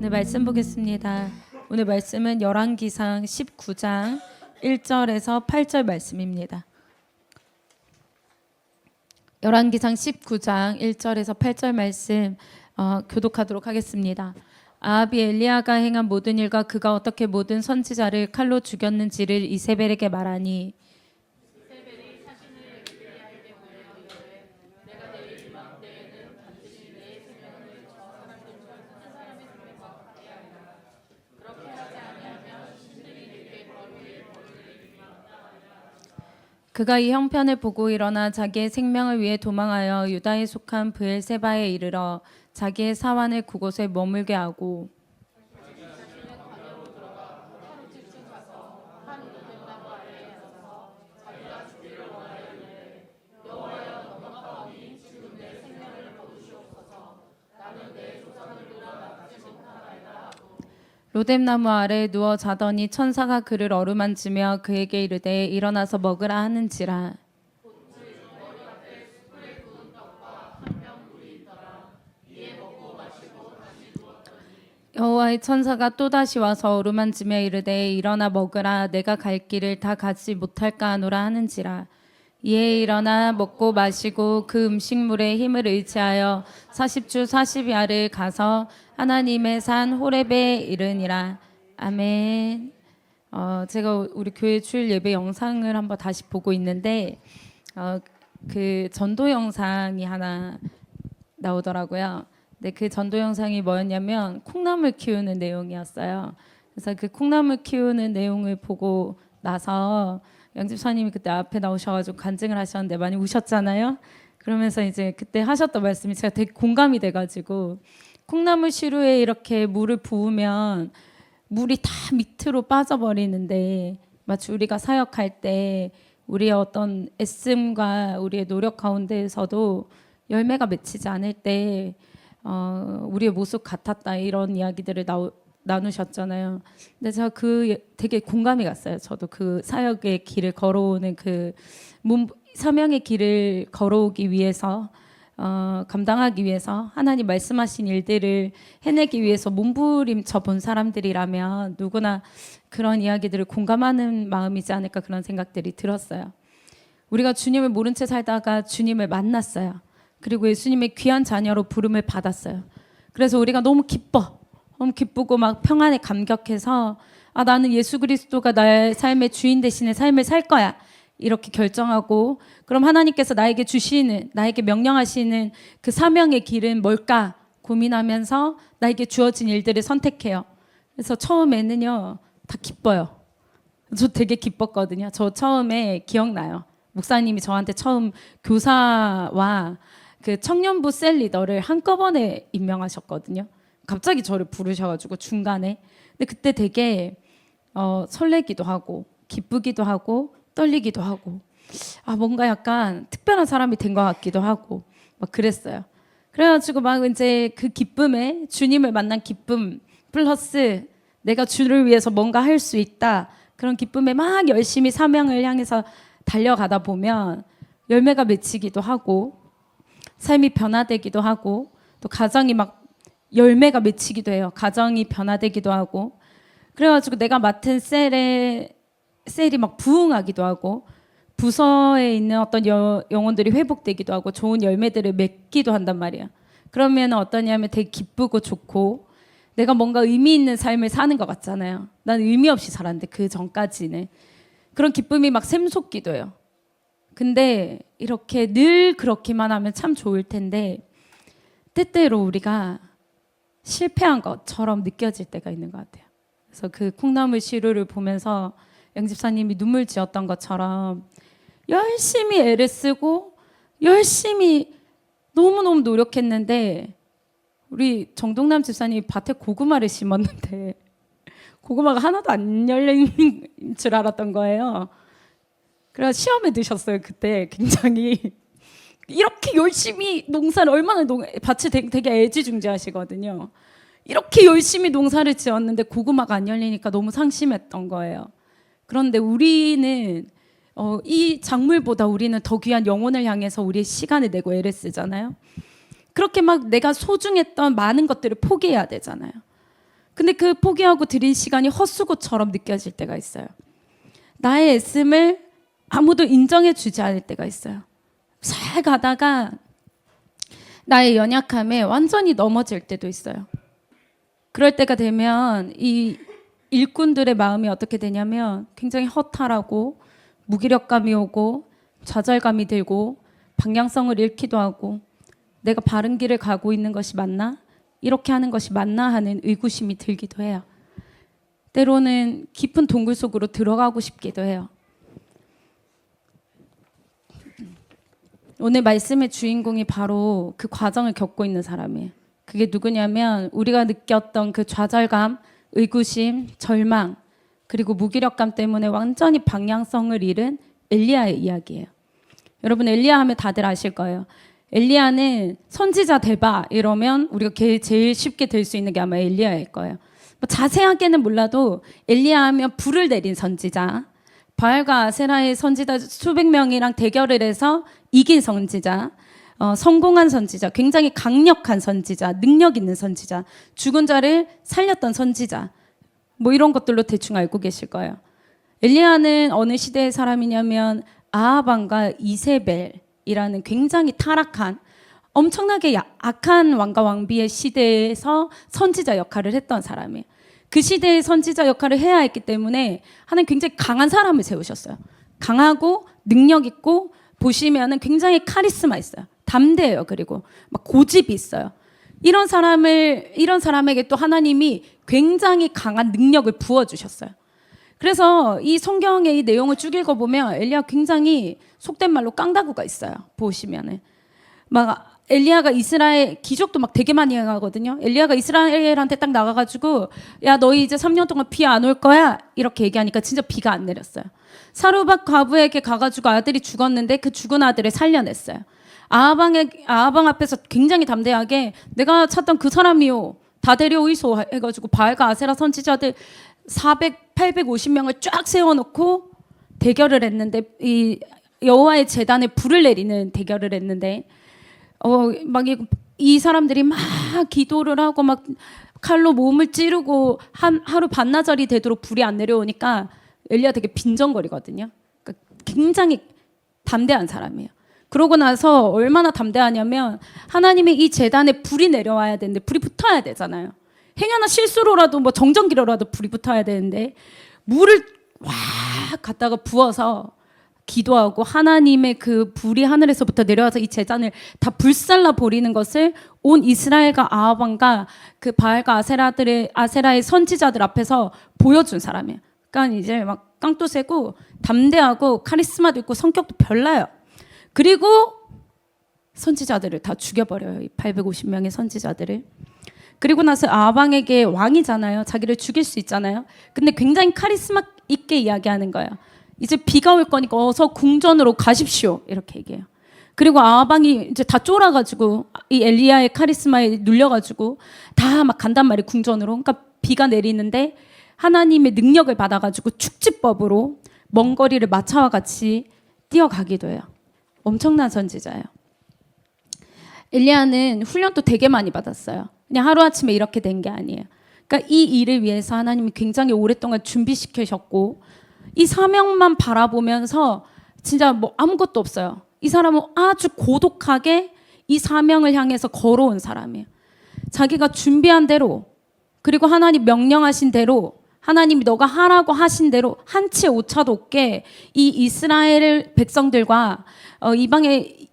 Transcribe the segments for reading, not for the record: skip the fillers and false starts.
오늘 말씀 보겠습니다. 오늘 말씀은 열왕기상 19장 1절에서 8절 말씀입니다. 열왕기상 19장 1절에서 8절 말씀 교독하도록 하겠습니다. 아합이 엘리야가 행한 모든 일과 그가 어떻게 모든 선지자를 칼로 죽였는지를 이세벨에게 말하니 그가 이 형편을 보고 일어나 자기의 생명을 위해 도망하여 유다에 속한 브엘세바에 이르러 자기의 사환을 그곳에 머물게 하고 로뎀나무 아래에 누워 자더니 천사가 그를 어루만지며 그에게 이르되 일어나서 먹으라 하는지라. 여호와의 천사가 또다시 와서 어루만지며 이르되 일어나 먹으라. 내가 갈 길을 다 가지 못할까 하노라 하는지라. 이에 일어나 먹고 마시고 그 음식물에 힘을 의지하여 40주 40야를 가서 하나님의 산 호렙에 이르니라. 아멘. 제가 우리 교회 주일 예배 영상을 한번 다시 보고 있는데 그 전도 영상이 하나 나오더라고요. 근데 그 전도 영상이 뭐였냐면 콩나물 키우는 내용이었어요. 그래서 그 콩나물 키우는 내용을 보고 나서 양집사님이 그때 앞에 나오셔가지고 간증을 하셨는데 많이 우셨잖아요. 그러면서 이제 그때 하셨던 말씀이 제가 되게 공감이 돼가지고 콩나물 시루에 이렇게 물을 부으면 물이 다 밑으로 빠져버리는데 마치 우리가 사역할 때 우리의 어떤 애씀과 우리의 노력 가운데에서도 열매가 맺히지 않을 때 우리의 모습 같았다 이런 이야기들을 나누셨잖아요. 근데 제가 되게 공감이 갔어요. 저도 그 사역의 길을 걸어오는 그 사명의 길을 걸어오기 위해서 감당하기 위해서 하나님 말씀하신 일들을 해내기 위해서 몸부림쳐 본 사람들이라면 누구나 그런 이야기들을 공감하는 마음이지 않을까 그런 생각들이 들었어요. 우리가 주님을 모른 채 살다가 주님을 만났어요. 그리고 예수님의 귀한 자녀로 부름을 받았어요. 그래서 우리가 너무 기쁘고 막 평안에 감격해서 나는 예수 그리스도가 나의 삶의 주인 대신에 삶을 살 거야. 이렇게 결정하고 그럼 하나님께서 나에게 명령하시는 그 사명의 길은 뭘까 고민하면서 나에게 주어진 일들을 선택해요. 그래서 처음에는요 다 기뻐요. 저 되게 기뻤거든요. 저 처음에 기억나요. 목사님이 저한테 처음 교사와 그 청년부 셀 리더를 한꺼번에 임명하셨거든요. 갑자기 저를 부르셔가지고 중간에. 근데 그때 되게 설레기도 하고 기쁘기도 하고 떨리기도 하고 뭔가 약간 특별한 사람이 된 것 같기도 하고 막 그랬어요. 그래가지고 막 이제 그 기쁨에 주님을 만난 기쁨 플러스 내가 주를 위해서 뭔가 할 수 있다 그런 기쁨에 막 열심히 사명을 향해서 달려가다 보면 열매가 맺히기도 하고 삶이 변화되기도 하고 또 가정이 막 열매가 맺히기도 해요. 가정이 변화되기도 하고 그래가지고 내가 맡은 셀이 막 부흥하기도 하고 부서에 있는 어떤 영혼들이 회복되기도 하고 좋은 열매들을 맺기도 한단 말이야. 그러면 어떠냐면 되게 기쁘고 좋고 내가 뭔가 의미 있는 삶을 사는 것 같잖아요. 난 의미 없이 살았는데 그 전까지는 그런 기쁨이 막 샘솟기도 해요. 근데 이렇게 늘 그렇게만 하면 참 좋을 텐데 때때로 우리가 실패한 것처럼 느껴질 때가 있는 것 같아요. 그래서 그 콩나물 시루를 보면서 양집사님이 눈물 지었던 것처럼 열심히 애를 쓰고 열심히 너무너무 노력했는데 우리 정동남 집사님이 밭에 고구마를 심었는데 고구마가 하나도 안 열린 줄 알았던 거예요. 그래서 시험에 드셨어요. 그때 굉장히 이렇게 열심히 농사를 밭이 되게 애지중지하시거든요. 이렇게 열심히 농사를 지었는데 고구마가 안 열리니까 너무 상심했던 거예요. 그런데 우리는 이 작물보다 우리는 더 귀한 영혼을 향해서 우리의 시간을 내고 애를 쓰잖아요. 그렇게 막 내가 소중했던 많은 것들을 포기해야 되잖아요. 근데 그 포기하고 드린 시간이 헛수고처럼 느껴질 때가 있어요. 나의 애씀을 아무도 인정해 주지 않을 때가 있어요. 잘 가다가 나의 연약함에 완전히 넘어질 때도 있어요. 그럴 때가 되면 이 일꾼들의 마음이 어떻게 되냐면 굉장히 허탈하고 무기력감이 오고 좌절감이 들고 방향성을 잃기도 하고 내가 바른 길을 가고 있는 것이 맞나? 이렇게 하는 것이 맞나 하는 의구심이 들기도 해요. 때로는 깊은 동굴 속으로 들어가고 싶기도 해요. 오늘 말씀의 주인공이 바로 그 과정을 겪고 있는 사람이에요. 그게 누구냐면 우리가 느꼈던 그 좌절감, 의구심, 절망, 그리고 무기력감 때문에 완전히 방향성을 잃은 엘리야의 이야기예요. 여러분 엘리야 하면 다들 아실 거예요. 엘리야는 선지자 대바 이러면 우리가 제일 쉽게 될 수 있는 게 아마 엘리야일 거예요. 뭐 자세하게는 몰라도 엘리야 하면 불을 내린 선지자, 바알과 아세라의 선지자 수백 명이랑 대결을 해서 이긴 선지자, 성공한 선지자, 굉장히 강력한 선지자, 능력 있는 선지자, 죽은 자를 살렸던 선지자, 뭐 이런 것들로 대충 알고 계실 거예요. 엘리야는 어느 시대의 사람이냐면 아합 왕과 이세벨이라는 굉장히 타락한 엄청나게 악한 왕과 왕비의 시대에서 선지자 역할을 했던 사람이에요. 그 시대의 선지자 역할을 해야 했기 때문에 하나님 굉장히 강한 사람을 세우셨어요. 강하고 능력 있고 보시면은 굉장히 카리스마 있어요. 담대해요. 그리고 막 고집이 있어요. 이런 사람에게 또 하나님이 굉장히 강한 능력을 부어주셨어요. 그래서 이 성경의 이 내용을 쭉 읽어보면 엘리야 굉장히 속된 말로 깡다구가 있어요. 보시면은 막 엘리야가 이스라엘 기적도 막 되게 많이 행하거든요. 엘리야가 이스라엘한테 딱 나가가지고 야 너희 이제 3년 동안 비 안 올 거야 이렇게 얘기하니까 진짜 비가 안 내렸어요. 사르밧 과부에게 가가지고 아들이 죽었는데 그 죽은 아들을 살려냈어요. 아하방 앞에서 굉장히 담대하게 내가 찾던 그 사람이요 다 데려오이소 해가지고 바알과 아세라 선지자들 850명을 쫙 세워놓고 대결을 했는데 이 여호와의 제단에 불을 내리는 대결을 했는데 막 이 사람들이 막 기도를 하고 막 칼로 몸을 찌르고 하루 반나절이 되도록 불이 안 내려오니까 엘리야 되게 빈정거리거든요. 그러니까 굉장히 담대한 사람이에요. 그러고 나서 얼마나 담대하냐면 하나님의 이 제단에 불이 내려와야 되는데 불이 붙어야 되잖아요. 행여나 실수로라도 뭐 정전기로라도 불이 붙어야 되는데 물을 와 갖다가 부어서 기도하고 하나님의 그 불이 하늘에서부터 내려와서 이 제단을 다 불살라 버리는 것을 온 이스라엘과 아합 왕과 그 바알과 아세라의 선지자들 앞에서 보여준 사람이에요. 그러니까 이제 막 깡도 세고 담대하고 카리스마도 있고 성격도 별나요. 그리고 선지자들을 다 죽여버려요. 이 850명의 선지자들을. 그리고 나서 아합 왕에게 왕이잖아요. 자기를 죽일 수 있잖아요. 근데 굉장히 카리스마 있게 이야기하는 거예요. 이제 비가 올 거니까 어서 궁전으로 가십시오. 이렇게 얘기해요. 그리고 아합 왕이 이제 다 쫄아가지고 이 엘리야의 카리스마에 눌려가지고 다 막 간단 말이에요. 궁전으로. 그러니까 비가 내리는데 하나님의 능력을 받아가지고 축지법으로 먼 거리를 마차와 같이 뛰어가기도 해요. 엄청난 선지자예요. 엘리야는 훈련도 되게 많이 받았어요. 그냥 하루아침에 이렇게 된 게 아니에요. 그러니까 이 일을 위해서 하나님이 굉장히 오랫동안 준비시키셨고 이 사명만 바라보면서 진짜 뭐 아무것도 없어요. 이 사람은 아주 고독하게 이 사명을 향해서 걸어온 사람이에요. 자기가 준비한 대로 그리고 하나님 명령하신 대로 하나님이 너가 하라고 하신 대로 한치의 오차도 없게 이 이스라엘 백성들과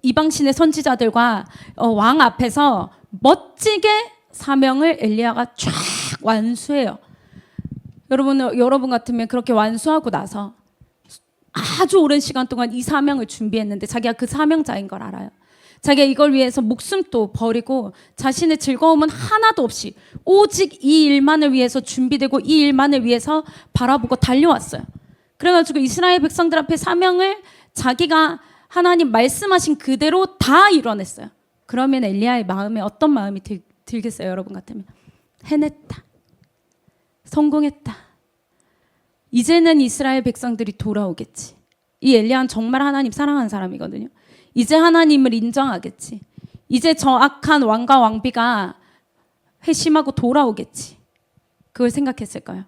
이방신의 선지자들과 왕 앞에서 멋지게 사명을 엘리야가 쫙 완수해요. 여러분 같으면 그렇게 완수하고 나서 아주 오랜 시간 동안 이 사명을 준비했는데 자기가 그 사명자인 걸 알아요. 자기가 이걸 위해서 목숨도 버리고 자신의 즐거움은 하나도 없이 오직 이 일만을 위해서 준비되고 이 일만을 위해서 바라보고 달려왔어요. 그래가지고 이스라엘 백성들 앞에 사명을 자기가 하나님 말씀하신 그대로 다 이뤄냈어요. 그러면 엘리야의 마음에 어떤 마음이 들겠어요? 여러분 같으면 해냈다. 성공했다. 이제는 이스라엘 백성들이 돌아오겠지. 이 엘리야는 정말 하나님 사랑하는 사람이거든요. 이제 하나님을 인정하겠지. 이제 저 악한 왕과 왕비가 회심하고 돌아오겠지. 그걸 생각했을까요?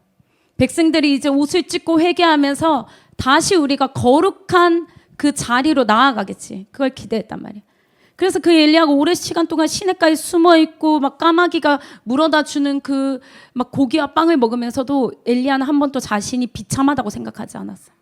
백성들이 이제 옷을 찢고 회개하면서 다시 우리가 거룩한 그 자리로 나아가겠지. 그걸 기대했단 말이에요. 그래서 그 엘리야가 오랜 시간 동안 시냇가에 숨어 있고 막 까마귀가 물어다 주는 그 막 고기와 빵을 먹으면서도 엘리야는 한 번도 자신이 비참하다고 생각하지 않았어요.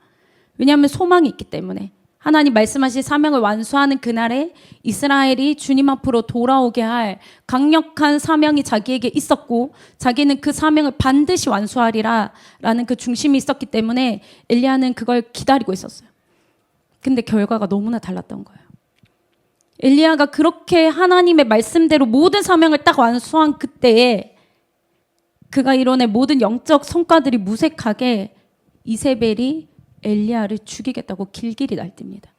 왜냐하면 소망이 있기 때문에. 하나님 말씀하신 사명을 완수하는 그날에 이스라엘이 주님 앞으로 돌아오게 할 강력한 사명이 자기에게 있었고 자기는 그 사명을 반드시 완수하리라 라는 그 중심이 있었기 때문에 엘리야는 그걸 기다리고 있었어요. 근데 결과가 너무나 달랐던 거예요. 엘리야가 그렇게 하나님의 말씀대로 모든 사명을 딱 완수한 그때에 그가 이뤄낸 모든 영적 성과들이 무색하게 이세벨이 엘리야를 죽이겠다고 길길이 날뜁니다.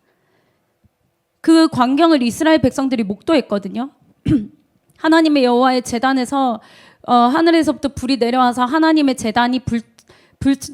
그 광경을 이스라엘 백성들이 목도했거든요. 하나님의 여호와의 제단에서 하늘에서부터 불이 내려와서 하나님의 제단이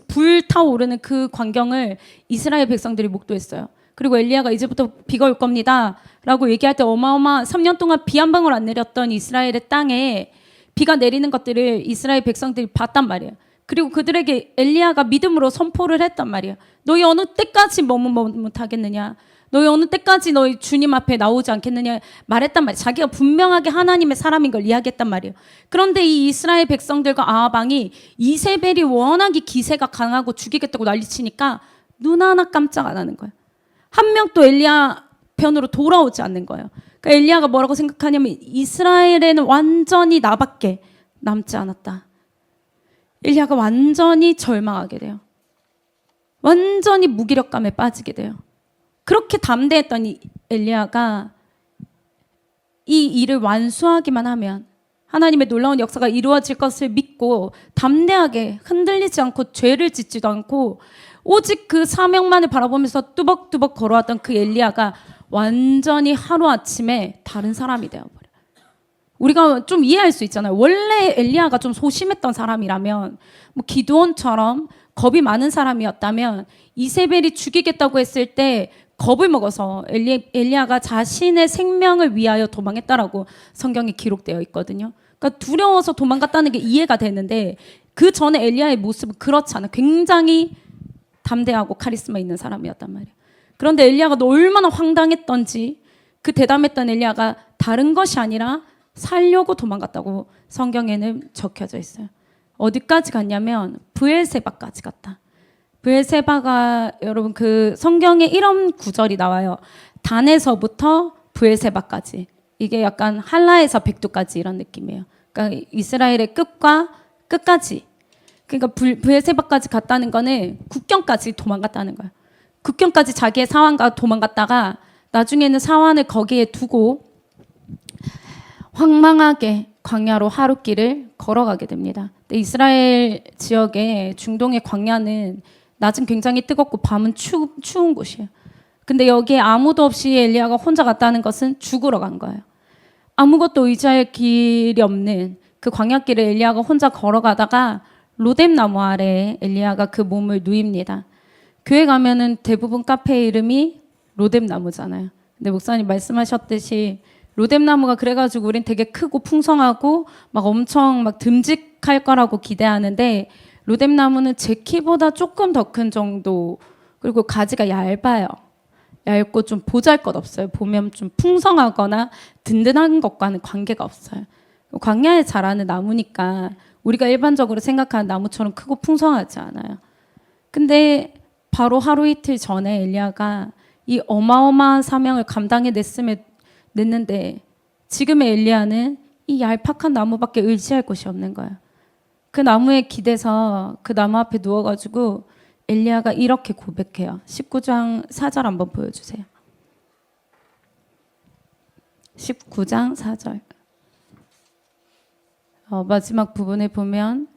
불타오르는 그 광경을 이스라엘 백성들이 목도했어요. 그리고 엘리야가 이제부터 비가 올 겁니다 라고 얘기할 때 어마어마한 3년 동안 비 한 방울 안 내렸던 이스라엘의 땅에 비가 내리는 것들을 이스라엘 백성들이 봤단 말이에요. 그리고 그들에게 엘리야가 믿음으로 선포를 했단 말이에요. 너희 어느 때까지 머뭇머뭇하겠느냐, 너희 어느 때까지 너희 주님 앞에 나오지 않겠느냐 말했단 말이에요. 자기가 분명하게 하나님의 사람인 걸 이야기했단 말이에요. 그런데 이 이스라엘 백성들과 아하방이 이세벨이 워낙에 기세가 강하고 죽이겠다고 난리치니까 눈 하나 깜짝 안 하는 거예요. 한 명도 엘리야 편으로 돌아오지 않는 거예요. 그러니까 엘리야가 뭐라고 생각하냐면 이스라엘에는 완전히 나밖에 남지 않았다. 엘리야가 완전히 절망하게 돼요. 완전히 무기력감에 빠지게 돼요. 그렇게 담대했던 이 엘리야가 이 일을 완수하기만 하면 하나님의 놀라운 역사가 이루어질 것을 믿고 담대하게 흔들리지 않고 죄를 짓지도 않고 오직 그 사명만을 바라보면서 뚜벅뚜벅 걸어왔던 그 엘리야가 완전히 하루아침에 다른 사람이 되어버려요. 우리가 좀 이해할 수 있잖아요. 원래 엘리야가 좀 소심했던 사람이라면 뭐 기드온처럼 겁이 많은 사람이었다면 이세벨이 죽이겠다고 했을 때 겁을 먹어서 엘리야가 자신의 생명을 위하여 도망했다라고 성경에 기록되어 있거든요. 그러니까 두려워서 도망갔다는 게 이해가 되는데 그 전에 엘리야의 모습은 그렇지 않아. 굉장히 담대하고 카리스마 있는 사람이었단 말이에요. 그런데 엘리야가 얼마나 황당했던지 그 대담했던 엘리야가 다른 것이 아니라 살려고 도망갔다고 성경에는 적혀져 있어요. 어디까지 갔냐면 브엘세바까지 갔다. 브엘세바가 여러분 그 성경에 이런 구절이 나와요. 단에서부터 브엘세바까지. 이게 약간 할라에서 백두까지 이런 느낌이에요. 그러니까 이스라엘의 끝과 끝까지. 그러니까 브엘세바까지 갔다는 거는 국경까지 도망갔다는 거예요. 국경까지 자기의 사환과 도망갔다가 나중에는 사환을 거기에 두고 황망하게 광야로 하룻길을 걸어가게 됩니다. 근데 이스라엘 지역의 중동의 광야는 낮은 굉장히 뜨겁고 밤은 추운 곳이에요. 근데 여기에 아무도 없이 엘리야가 혼자 갔다는 것은 죽으러 간 거예요. 아무것도 의지할 길이 없는 그 광야길을 엘리야가 혼자 걸어가다가 로뎀 나무 아래에 엘리야가 그 몸을 누입니다. 교회 가면은 대부분 카페 이름이 로뎀 나무잖아요. 근데 목사님 말씀하셨듯이 로뎀 나무가 그래가지고 우린 되게 크고 풍성하고 막 엄청 막 듬직할 거라고 기대하는데 로뎀 나무는 제 키보다 조금 더 큰 정도, 그리고 가지가 얇아요. 얇고 좀 보잘것없어요. 보면 좀 풍성하거나 든든한 것과는 관계가 없어요. 광야에 자라는 나무니까 우리가 일반적으로 생각하는 나무처럼 크고 풍성하지 않아요. 근데 바로 하루 이틀 전에 엘리야가 이 어마어마한 사명을 감당해 냈는데 지금의 엘리야는 이 얄팍한 나무밖에 의지할 곳이 없는 거예요. 그 나무에 기대서 그 나무 앞에 누워가지고 엘리야가 이렇게 고백해요. 19장 4절 한번 보여주세요. 19장 4절. 마지막 부분에 보면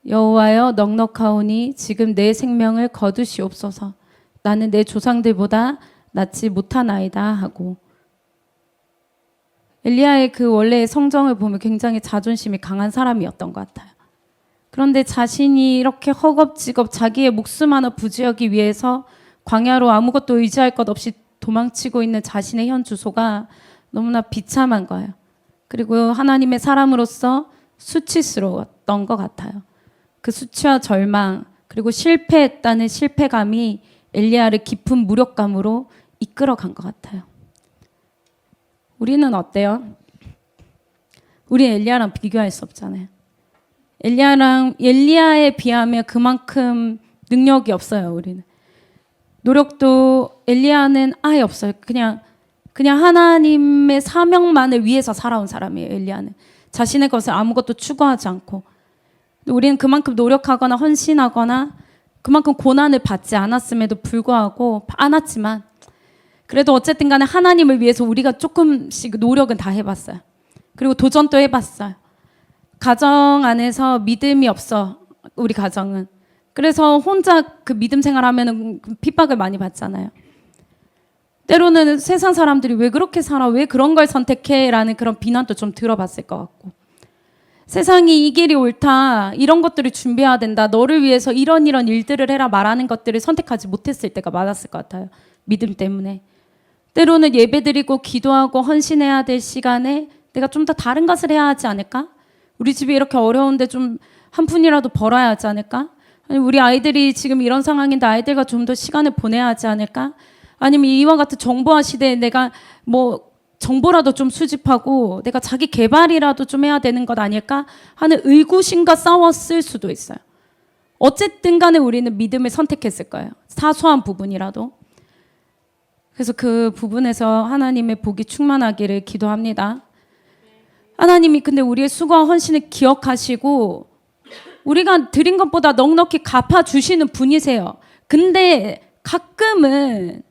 여호와여 넉넉하오니 지금 내 생명을 거두시옵소서. 나는 내 조상들보다 낫지 못하나이다 하고. 엘리야의 그 원래의 성정을 보면 굉장히 자존심이 강한 사람이었던 것 같아요. 그런데 자신이 이렇게 허겁지겁 자기의 목숨 하나 부지하기 위해서 광야로 아무것도 의지할 것 없이 도망치고 있는 자신의 현 주소가 너무나 비참한 거예요. 그리고 하나님의 사람으로서 수치스러웠던 것 같아요. 그 수치와 절망 그리고 실패했다는 실패감이 엘리야를 깊은 무력감으로 이끌어간 것 같아요. 우리는 어때요? 우리 엘리야랑 비교할 수 없잖아요. 엘리야에 비하면 그만큼 능력이 없어요. 우리는 노력도 엘리야는 아예 없어요. 그냥 하나님의 사명만을 위해서 살아온 사람이에요. 엘리야는 자신의 것을 아무것도 추구하지 않고, 우리는 그만큼 노력하거나 헌신하거나 그만큼 고난을 받지 않았음에도 불구하고 않았지만 그래도 어쨌든 간에 하나님을 위해서 우리가 조금씩 노력은 다 해봤어요. 그리고 도전도 해봤어요. 가정 안에서 믿음이 없어, 우리 가정은. 그래서 혼자 그 믿음 생활하면 핍박을 많이 받잖아요. 때로는 세상 사람들이 왜 그렇게 살아? 왜 그런 걸 선택해? 라는 그런 비난도 좀 들어봤을 것 같고, 세상이 이 길이 옳다, 이런 것들을 준비해야 된다, 너를 위해서 이런 일들을 해라 말하는 것들을 선택하지 못했을 때가 많았을 것 같아요. 믿음 때문에. 때로는 예배드리고 기도하고 헌신해야 될 시간에 내가 좀 더 다른 것을 해야 하지 않을까? 우리 집이 이렇게 어려운데 좀 한 푼이라도 벌어야 하지 않을까? 아니, 우리 아이들이 지금 이런 상황인데 아이들과 좀 더 시간을 보내야 하지 않을까? 아니면 이와 같은 정보화 시대에 내가 뭐 정보라도 좀 수집하고 내가 자기 개발이라도 좀 해야 되는 것 아닐까 하는 의구심과 싸웠을 수도 있어요. 어쨌든 간에 우리는 믿음을 선택했을 거예요. 사소한 부분이라도. 그래서 그 부분에서 하나님의 복이 충만하기를 기도합니다. 하나님이 근데 우리의 수고와 헌신을 기억하시고 우리가 드린 것보다 넉넉히 갚아주시는 분이세요. 근데 가끔은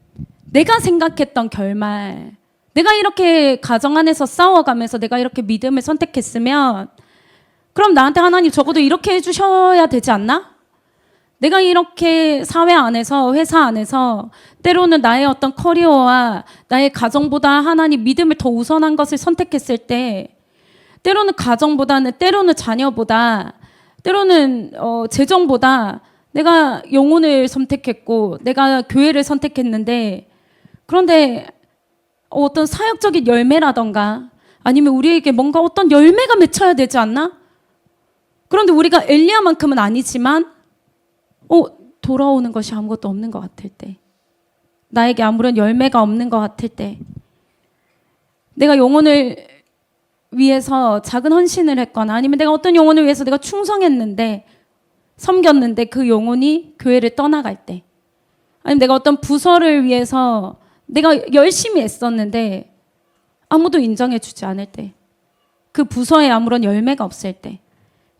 내가 생각했던 결말, 내가 이렇게 가정 안에서 싸워가면서 내가 이렇게 믿음을 선택했으면 그럼 나한테 하나님 적어도 이렇게 해주셔야 되지 않나? 내가 이렇게 사회 안에서, 회사 안에서 때로는 나의 어떤 커리어와 나의 가정보다 하나님 믿음을 더 우선한 것을 선택했을 때, 때로는 가정보다는, 때로는 자녀보다, 때로는 재정보다 내가 영혼을 선택했고 내가 교회를 선택했는데, 그런데 어떤 사역적인 열매라던가 아니면 우리에게 뭔가 어떤 열매가 맺혀야 되지 않나? 그런데 우리가 엘리야만큼은 아니지만 돌아오는 것이 아무것도 없는 것 같을 때, 나에게 아무런 열매가 없는 것 같을 때, 내가 영혼을 위해서 작은 헌신을 했거나 아니면 내가 어떤 영혼을 위해서 내가 충성했는데 섬겼는데 그 영혼이 교회를 떠나갈 때, 아니면 내가 어떤 부서를 위해서 내가 열심히 애썼는데 아무도 인정해주지 않을 때, 그 부서에 아무런 열매가 없을 때,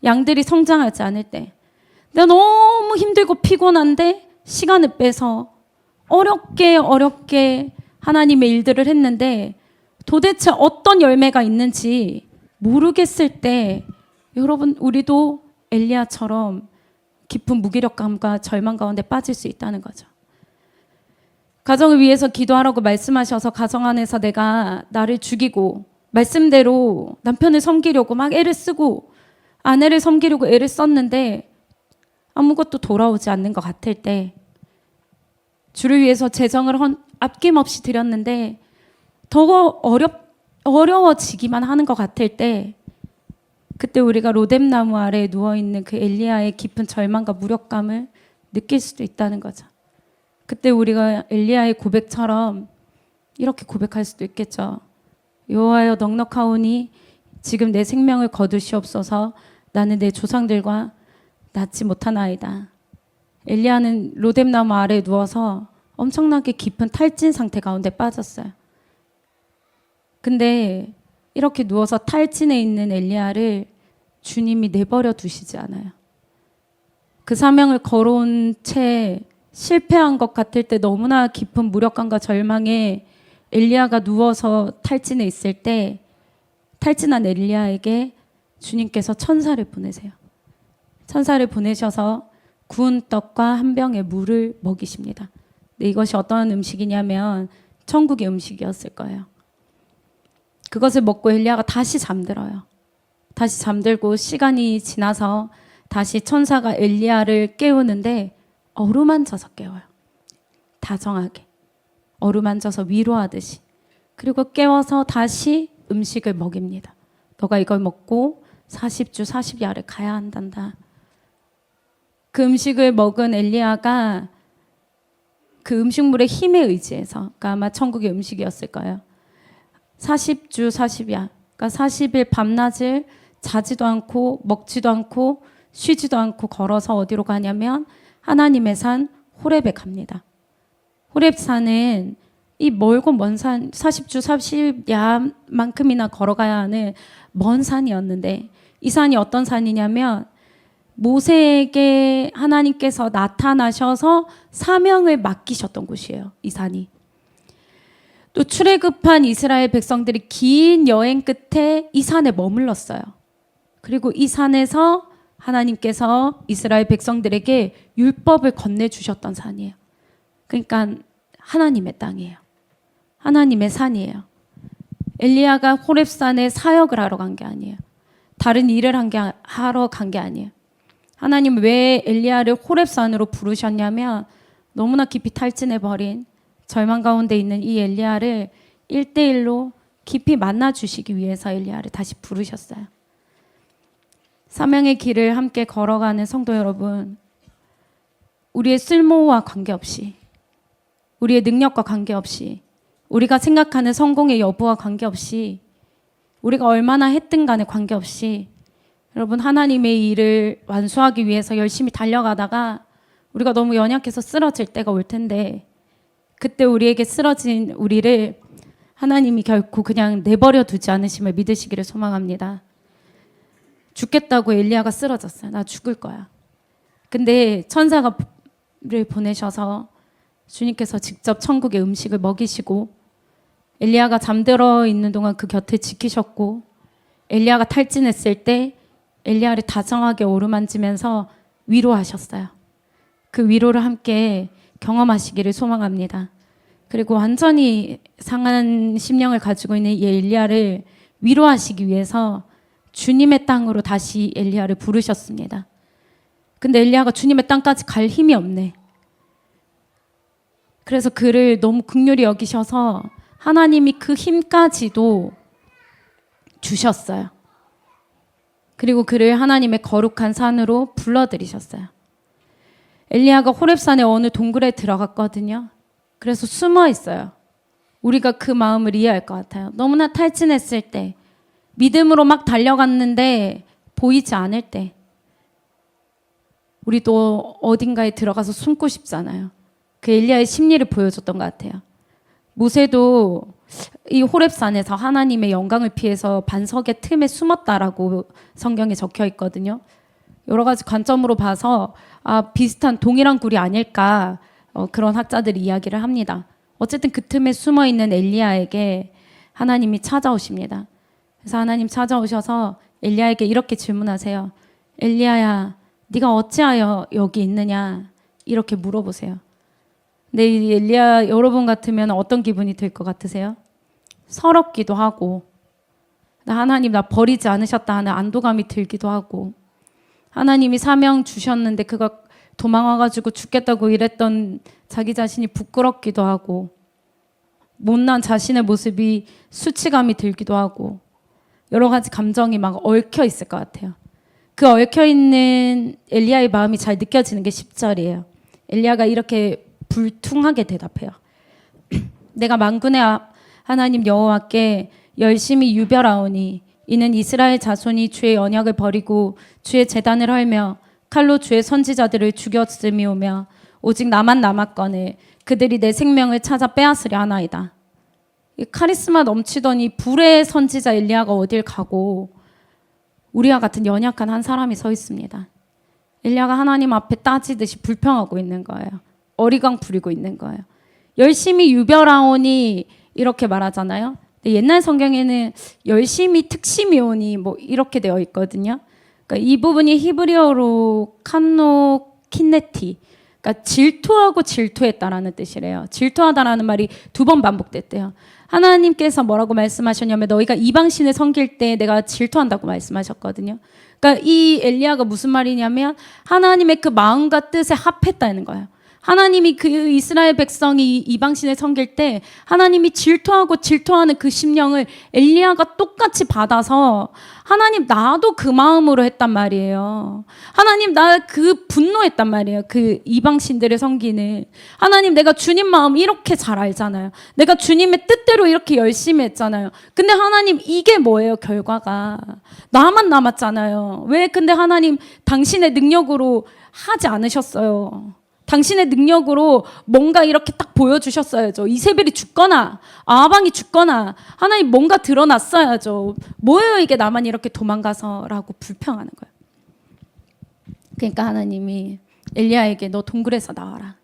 양들이 성장하지 않을 때, 내가 너무 힘들고 피곤한데 시간을 빼서 어렵게 하나님의 일들을 했는데 도대체 어떤 열매가 있는지 모르겠을 때, 여러분 우리도 엘리야처럼 깊은 무기력감과 절망 가운데 빠질 수 있다는 거죠. 가정을 위해서 기도하라고 말씀하셔서 가정 안에서 내가 나를 죽이고 말씀대로 남편을 섬기려고 막 애를 쓰고 아내를 섬기려고 애를 썼는데 아무것도 돌아오지 않는 것 같을 때, 주를 위해서 재정을 아낌없이 드렸는데 더 어려워지기만 하는 것 같을 때, 그때 우리가 로뎀나무 아래에 누워있는 그 엘리야의 깊은 절망과 무력감을 느낄 수도 있다는 거죠. 그때 우리가 엘리야의 고백처럼 이렇게 고백할 수도 있겠죠. 여호와여 넉넉하오니 지금 내 생명을 거두시옵소서. 나는 내 조상들과 낫지 못하나이다. 엘리야는 로뎀나무 아래에 누워서 엄청나게 깊은 탈진 상태 가운데 빠졌어요. 근데 이렇게 누워서 탈진해 있는 엘리야를 주님이 내버려 두시지 않아요. 그 사명을 걸어온 채 실패한 것 같을 때, 너무나 깊은 무력감과 절망에 엘리야가 누워서 탈진해 있을 때, 탈진한 엘리야에게 주님께서 천사를 보내세요. 천사를 보내셔서 구운 떡과 한 병의 물을 먹이십니다. 근데 이것이 어떤 음식이냐면 천국의 음식이었을 거예요. 그것을 먹고 엘리야가 다시 잠들어요. 다시 잠들고 시간이 지나서 다시 천사가 엘리야를 깨우는데 어루만져서 깨워요. 다정하게 어루만져서 위로하듯이. 그리고 깨워서 다시 음식을 먹입니다. 너가 이걸 먹고 40주 40야를 가야 한단다. 그 음식을 먹은 엘리야가 그 음식물의 힘에 의지해서, 그러니까 아마 천국의 음식이었을 거예요. 40주 40야. 그러니까 40일 밤낮을 자지도 않고 먹지도 않고 쉬지도 않고 걸어서 어디로 가냐면 하나님의 산 호렙에 갑니다. 호렙산은 이 멀고 먼 산, 40주 40야만큼이나 걸어가야 하는 먼 산이었는데, 이 산이 어떤 산이냐면 모세에게 하나님께서 나타나셔서 사명을 맡기셨던 곳이에요. 이 산이. 또 출애굽한 이스라엘 백성들이 긴 여행 끝에 이 산에 머물렀어요. 그리고 이 산에서 하나님께서 이스라엘 백성들에게 율법을 건네주셨던 산이에요. 그러니까 하나님의 땅이에요. 하나님의 산이에요. 엘리야가 호렙산에 사역을 하러 간 게 아니에요. 다른 일을 하러 간 게 아니에요. 하나님 왜 엘리야를 호렙산으로 부르셨냐면 너무나 깊이 탈진해버린 절망 가운데 있는 이 엘리야를 1대1로 깊이 만나주시기 위해서 엘리야를 다시 부르셨어요. 사명의 길을 함께 걸어가는 성도 여러분, 우리의 쓸모와 관계없이, 우리의 능력과 관계없이, 우리가 생각하는 성공의 여부와 관계없이, 우리가 얼마나 했든 간에 관계없이, 여러분 하나님의 일을 완수하기 위해서 열심히 달려가다가 우리가 너무 연약해서 쓰러질 때가 올 텐데, 그때 우리에게 쓰러진 우리를 하나님이 결코 그냥 내버려 두지 않으심을 믿으시기를 소망합니다. 죽겠다고 엘리야가 쓰러졌어요. 나 죽을 거야. 근데 천사를 보내셔서 주님께서 직접 천국의 음식을 먹이시고, 엘리야가 잠들어 있는 동안 그 곁을 지키셨고, 엘리야가 탈진했을 때 엘리야를 다정하게 어루만지면서 위로하셨어요. 그 위로를 함께 경험하시기를 소망합니다. 그리고 완전히 상한 심령을 가지고 있는 이 엘리야를 위로하시기 위해서 주님의 땅으로 다시 엘리야를 부르셨습니다. 근데 엘리야가 주님의 땅까지 갈 힘이 없네. 그래서 그를 너무 긍휼히 여기셔서 하나님이 그 힘까지도 주셨어요. 그리고 그를 하나님의 거룩한 산으로 불러들이셨어요. 엘리야가 호렙산의 어느 동굴에 들어갔거든요. 그래서 숨어 있어요. 우리가 그 마음을 이해할 것 같아요. 너무나 탈진했을 때, 믿음으로 막 달려갔는데 보이지 않을 때, 우리도 어딘가에 들어가서 숨고 싶잖아요. 그 엘리야의 심리를 보여줬던 것 같아요. 모세도 이 호렙산에서 하나님의 영광을 피해서 반석의 틈에 숨었다라고 성경에 적혀 있거든요. 여러 가지 관점으로 봐서 비슷한 동일한 굴이 아닐까, 그런 학자들이 이야기를 합니다. 어쨌든 그 틈에 숨어 있는 엘리야에게 하나님이 찾아오십니다. 그래서 하나님 찾아오셔서 엘리야에게 이렇게 질문하세요. 엘리야야, 네가 어찌하여 여기 있느냐? 이렇게 물어보세요. 근데 이 엘리야 여러분 같으면 어떤 기분이 들 것 같으세요? 서럽기도 하고, 하나님 나 버리지 않으셨다 하는 안도감이 들기도 하고, 하나님이 사명 주셨는데 그가 도망와가지고 죽겠다고 이랬던 자기 자신이 부끄럽기도 하고, 못난 자신의 모습이 수치감이 들기도 하고, 여러 가지 감정이 막 얽혀 있을 것 같아요. 그 얽혀 있는 엘리야의 마음이 잘 느껴지는 게 10절이에요. 엘리야가 이렇게 불퉁하게 대답해요. 내가 만군의 하나님 여호와께 열심히 유별하오니 이는 이스라엘 자손이 주의 언약을 버리고 주의 제단을 헐며 칼로 주의 선지자들을 죽였음이오며 오직 나만 남았거늘 그들이 내 생명을 찾아 빼앗으려 하나이다. 카리스마 넘치던 이 불의 선지자 엘리야가 어딜 가고 우리와 같은 연약한 한 사람이 서 있습니다. 엘리야가 하나님 앞에 따지듯이 불평하고 있는 거예요. 어리광 부리고 있는 거예요. 열심히 유별하오니 이렇게 말하잖아요. 근데 옛날 성경에는 열심히 특심이오니 뭐 이렇게 되어 있거든요. 그러니까 이 부분이 히브리어로 칸노 킨네티, 그러니까 질투하고 질투했다라는 뜻이래요. 질투하다라는 말이 2번 반복됐대요. 하나님께서 뭐라고 말씀하셨냐면 너희가 이방신을 섬길 때 내가 질투한다고 말씀하셨거든요. 그러니까 이 엘리야가 무슨 말이냐면 하나님의 그 마음과 뜻에 합했다는 거예요. 하나님이 그 이스라엘 백성이 이방신을 섬길 때 하나님이 질투하고 질투하는 그 심령을 엘리야가 똑같이 받아서 하나님 나도 그 마음으로 했단 말이에요. 하나님 나 그 분노했단 말이에요. 그 이방신들을 섬기는 하나님, 내가 주님 마음 이렇게 잘 알잖아요. 내가 주님의 뜻대로 이렇게 열심히 했잖아요. 근데 하나님 이게 뭐예요? 결과가 나만 남았잖아요. 왜 근데 하나님 당신의 능력으로 하지 않으셨어요? 당신의 능력으로 뭔가 이렇게 딱 보여주셨어야죠. 이세벨이 죽거나 아방이 죽거나 하나님 뭔가 드러났어야죠. 뭐예요 이게 나만 이렇게 도망가서 라고 불평하는 거예요. 그러니까 하나님이 엘리야에게 너 동굴에서 나와라.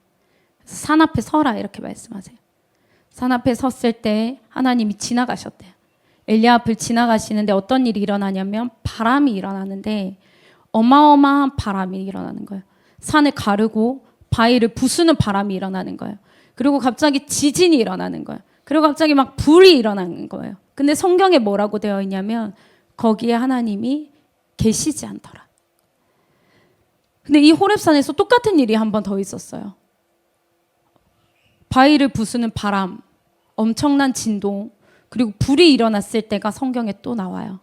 산 앞에 서라 이렇게 말씀하세요. 산 앞에 섰을 때 하나님이 지나가셨대요. 엘리야 앞을 지나가시는데 어떤 일이 일어나냐면 바람이 일어나는데 어마어마한 바람이 일어나는 거예요. 산을 가르고 바위를 부수는 바람이 일어나는 거예요. 그리고 갑자기 지진이 일어나는 거예요. 그리고 갑자기 막 불이 일어나는 거예요. 근데 성경에 뭐라고 되어 있냐면 거기에 하나님이 계시지 않더라. 근데 이 호렙산에서 똑같은 일이 한 번 더 있었어요. 바위를 부수는 바람, 엄청난 진동, 그리고 불이 일어났을 때가 성경에 또 나와요.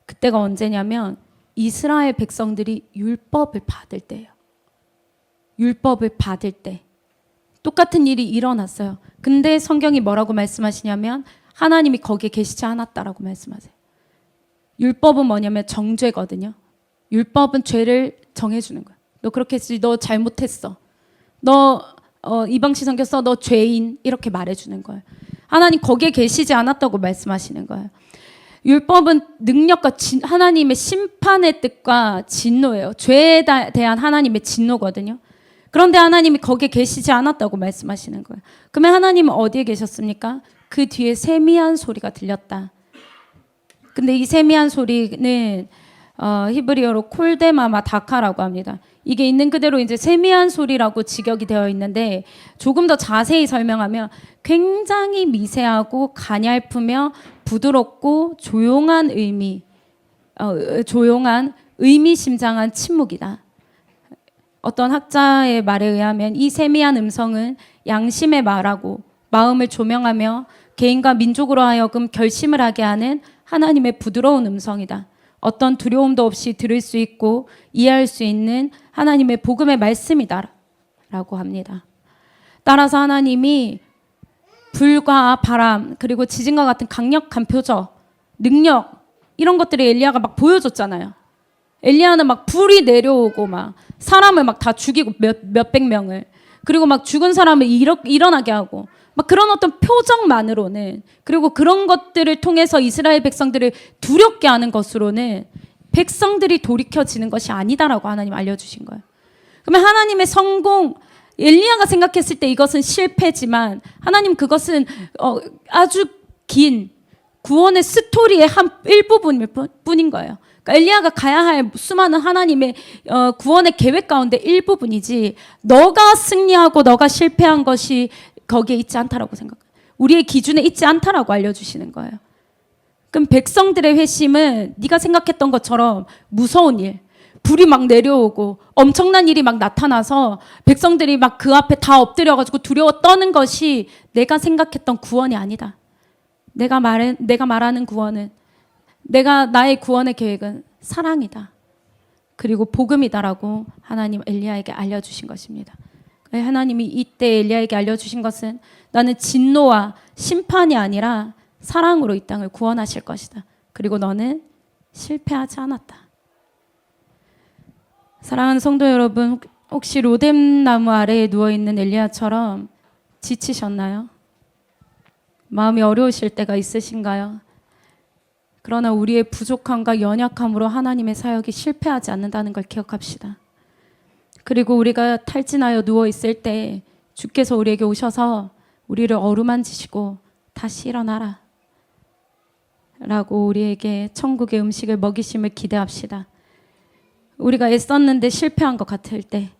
그때가 언제냐면 이스라엘 백성들이 율법을 받을 때예요. 율법을 받을 때 똑같은 일이 일어났어요. 근데 성경이 뭐라고 말씀하시냐면 하나님이 거기에 계시지 않았다라고 말씀하세요. 율법은 뭐냐면 정죄거든요. 율법은 죄를 정해주는 거야. 너 그렇게 했지, 너 잘못했어, 너 이방신 섬겼어, 너 죄인, 이렇게 말해주는 거예요. 하나님 거기에 계시지 않았다고 말씀하시는 거예요. 율법은 능력과 하나님의 심판의 뜻과 진노예요. 죄에 대한 하나님의 진노거든요. 그런데 하나님이 거기에 계시지 않았다고 말씀하시는 거예요. 그러면 하나님은 어디에 계셨습니까? 그 뒤에 세미한 소리가 들렸다. 근데 이 세미한 소리는 히브리어로 콜데마마 다카라고 합니다. 이게 있는 그대로 이제 세미한 소리라고 직역이 되어 있는데 조금 더 자세히 설명하면 굉장히 미세하고 가냘프며 부드럽고 조용한 의미심장한 침묵이다. 어떤 학자의 말에 의하면 이 세미한 음성은 양심의 말하고 마음을 조명하며 개인과 민족으로 하여금 결심을 하게 하는 하나님의 부드러운 음성이다. 어떤 두려움도 없이 들을 수 있고 이해할 수 있는 하나님의 복음의 말씀이다 라고 합니다. 따라서 하나님이 불과 바람 그리고 지진과 같은 강력한 표적, 능력 이런 것들을 엘리야가 막 보여줬잖아요. 엘리야는 막 불이 내려오고 막 사람을 막 다 죽이고 몇백 명을, 그리고 막 죽은 사람을 일어나게 하고 막 그런 어떤 표정만으로는, 그리고 그런 것들을 통해서 이스라엘 백성들을 두렵게 하는 것으로는 백성들이 돌이켜지는 것이 아니다라고 하나님 알려주신 거예요. 그러면 하나님의 성공, 엘리야가 생각했을 때 이것은 실패지만 하나님 그것은 아주 긴 구원의 스토리의 한 일부분일 뿐인 거예요. 그러니까 엘리야가 가야 할 수많은 하나님의 구원의 계획 가운데 일부분이지 너가 승리하고 너가 실패한 것이 거기에 있지 않다라고 생각해요. 우리의 기준에 있지 않다라고 알려주시는 거예요. 그럼 백성들의 회심은 네가 생각했던 것처럼 무서운 일, 불이 막 내려오고 엄청난 일이 막 나타나서 백성들이 막 그 앞에 다 엎드려가지고 두려워 떠는 것이 내가 생각했던 구원이 아니다. 내가 말하는 구원은, 나의 구원의 계획은 사랑이다. 그리고 복음이다라고 하나님 엘리야에게 알려주신 것입니다. 하나님이 이때 엘리야에게 알려주신 것은 나는 진노와 심판이 아니라 사랑으로 이 땅을 구원하실 것이다. 그리고 너는 실패하지 않았다. 사랑하는 성도 여러분, 혹시 로뎀나무 아래에 누워있는 엘리야처럼 지치셨나요? 마음이 어려우실 때가 있으신가요? 그러나 우리의 부족함과 연약함으로 하나님의 사역이 실패하지 않는다는 걸 기억합시다. 그리고 우리가 탈진하여 누워있을 때 주께서 우리에게 오셔서 우리를 어루만지시고 다시 일어나라 라고 우리에게 천국의 음식을 먹이심을 기대합시다. 우리가 애썼는데 실패한 것 같을 때,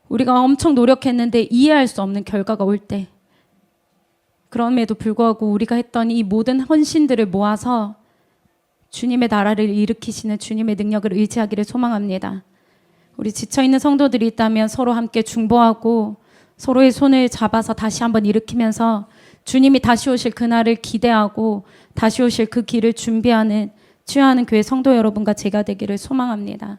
우리가 엄청 노력했는데 이해할 수 없는 결과가 올 때, 그럼에도 불구하고 우리가 했던 이 모든 헌신들을 모아서 주님의 나라를 일으키시는 주님의 능력을 의지하기를 소망합니다. 우리 지쳐있는 성도들이 있다면 서로 함께 중보하고 서로의 손을 잡아서 다시 한번 일으키면서 주님이 다시 오실 그날을 기대하고 다시 오실 그 길을 준비하는 주여하는 교회 성도 여러분과 제가 되기를 소망합니다.